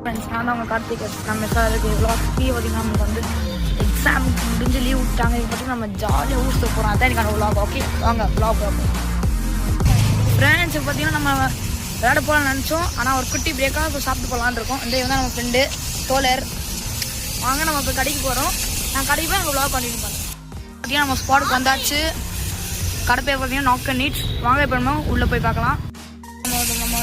Friends, நான் தான் அவங்க கார்த்திக். நம்ம சார் விளாக் பார்த்தீங்கன்னா நமக்கு வந்து எக்ஸாம் முடிஞ்சு லீவ் விட்டாங்க. இது பார்த்தீங்கன்னா நம்ம ஜாலியாக ஊர் சுற்ற போகிறோம். அதான் எனக்கான விளாக். ஓகே வாங்க விளாக் பார்ப்போம். ஃப்ரெண்ட்ஸ் இப்போ பார்த்தீங்கன்னா நம்ம விளையாட போகலான்னு நினச்சோம். ஆனால் ஒரு குட்டி பிரேக்காக இப்போ சாப்பிட்டு போகலான்னு இருக்கோம். இந்த இவன் தான் நம்ம ஃப்ரெண்டு தோழர். வாங்க நம்ம இப்போ கடைக்கு போகிறோம். நான் கடைக்கு போய் அங்கே விளாக் கண்டினியூ பண்ணுறேன். பார்த்தீங்கன்னா நம்ம ஸ்பாட்டுக்கு வந்தாச்சு. கடை பேர் பார்த்தீங்கன்னா நாக் அண்ட் நீட்ஸ். வாங்க இப்போ நம்ம உள்ளே போய் பார்க்கலாம்.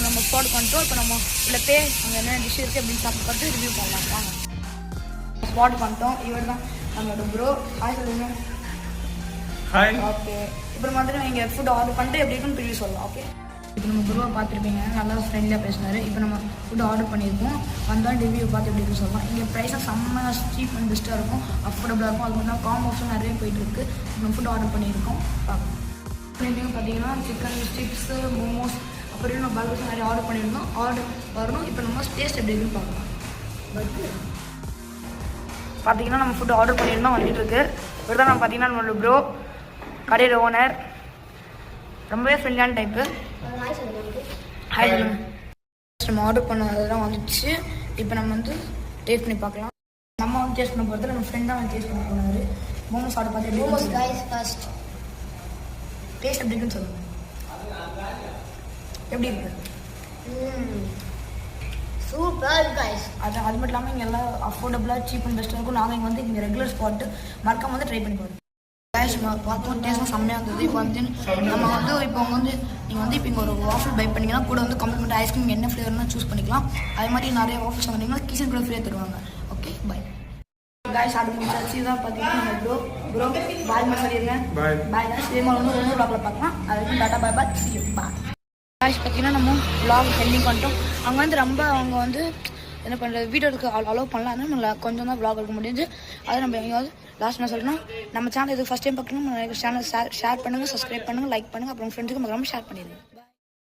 நம்ம ஸ்பாட்டுக்கு வந்துட்டோம். இப்போ நம்ம உள்ள போய் அங்கே என்ன டிஷ் இருக்குது அப்படின்னு சாப்பிட்டு பார்த்து ரிவ்யூ பண்ணலாம். வாங்க ஸ்பாட்டுக்கு வந்துட்டோம். இவர் தான் நம்மளோட ப்ரோ. ஹாய் சொல்லுங்க. ஹாய். ஓகே, இப்போ நம்ம வந்து இங்கே ஃபுட் ஆர்டர் பண்ணிட்டு எப்படி இருக்குன்னு ரிவ்யூ சொல்லலாம். ஓகே, இப்போ நம்ம ப்ரோவை பார்த்துருப்பீங்க, நல்லா ஃப்ரெண்ட்லியாக பேசினார். இப்போ நம்ம ஃபுட் ஆர்டர் பண்ணியிருக்கோம். வந்தால் ரிவ்யூ பார்த்து எப்படி இருக்குன்னு சொல்லலாம். இங்கே ப்ரைஸாக செம்ம சீப் அண்ட் பெஸ்ட்டாக இருக்கும், அஃபோர்டபுளாக இருக்கும். அது மட்டும் காம்போஸும் நிறைய போயிட்டுருக்கு. நம்ம ஃபுட் ஆர்டர் பண்ணியிருக்கோம். பார்க்கலாம். பார்த்தீங்கன்னா சிக்கன் ஸ்டிக்ஸு, மோமோஸ், அப்புறம் நம்ம பர்கர்ஸ் நிறைய ஆர்டர் பண்ணியிருந்தோம். ஆர்டர் வரணும். இப்போ நம்ம டேஸ்ட் எப்படி இருக்குன்னு பார்க்கலாம். பார்த்தீங்கன்னா நம்ம ஃபுட் ஆர்டர் பண்ணியிருந்தோம், வந்துட்டு இருக்கு. இவர் தான் நம்ம பார்த்தீங்கன்னா நம்மளோட ப்ரோ, கடையோட ஓனர். ரொம்பவே ஃப்ரெண்ட்லியான டைப்பு. ஹாய் சொல்லுங்க. நம்ம ஆர்டர் பண்ணதெல்லாம் வந்துச்சு. இப்போ நம்ம வந்து டேஸ்ட் பண்ணி பார்க்கலாம். நம்ம வந்து டேஸ்ட் பண்ண போகிறது நம்ம ஃப்ரெண்ட் தான் வந்து டேஸ்ட் பண்ண போனார். மோமோஸ் ஆர்டர் பார்த்து மோமோஸ் கைஸ் ஃபர்ஸ்ட் டேஸ்ட் எப்படி இருக்குன்னு சொல்லுங்கள். எப்படி இருக்கு? Super guys. அது மட்டும் இல்லாமல் இங்கே எல்லாம் அஃபோர்டபுளாக சீப் அண்ட் பெஸ்ட்டாக இருக்கும். நாங்கள் இங்கே வந்து இங்கே ரெகுலர் ஸ்பாட்டு மறக்காம வந்து ட்ரை பண்ணி போகிறோம். கைஸ் பார்த்தோம், டேஸ்ட்டும் செம்மையாக இருந்தது. இப்போ வந்து நம்ம வந்து இப்போ வந்து நீங்கள் வந்து இப்போ இங்கே ஒரு வாஃபிள் பை பண்ணிங்கன்னா கூட வந்து கம்ப்ளிமெண்ட் ஐஸ்கிரீம் என்ன ஃப்ளேவர்னா சூஸ் பண்ணிக்கலாம். அதே மாதிரி நிறைய வாஃபிள்ஸ் வாங்கினீங்கன்னா கிச்சன் கூட ஃப்ரீயாக தருவாங்க. Okay bye. கைஸ் ஆர்டர் முடிச்சாச்சு. தான் பார்த்தீங்கன்னா நம்ம ப்ரோ பாய் மாதிரி சொல்லிடுங்க. Bye guys. இதே மாதிரி வந்து வ்ளாகில் பார்க்கலாம். அதுக்கு tata bye bye. see you bye. Guys பார்த்தீங்கன்னா நம்ம வ்ளாக் ஹெல்டிங் பண்ணிட்டோம். அவங்க வந்து ரொம்ப அவங்க வந்து என்ன பண்ணுறது, வீடியோ எடுக்க அலோவ் பண்ணலாம். அதனால் நம்மளை கொஞ்சம் தான் வ்ளாக் எடுக்க முடிஞ்சு. அதை நம்ம எங்கேயாவது லாஸ்ட் நான் சொல்லணும், நம்ம சேனல் இது ஃபஸ்ட் டைம் பார்க்கணும். நம்ம சேனல் ஷேர் பண்ணுங்கள், சப்ஸ்கிரைப் பண்ணுங்கள், லைக் பண்ணுங்கள், அப்புறம் ஃப்ரெண்ட்ஸுக்கு நம்ம ஷேர் பண்ணிடுங்க.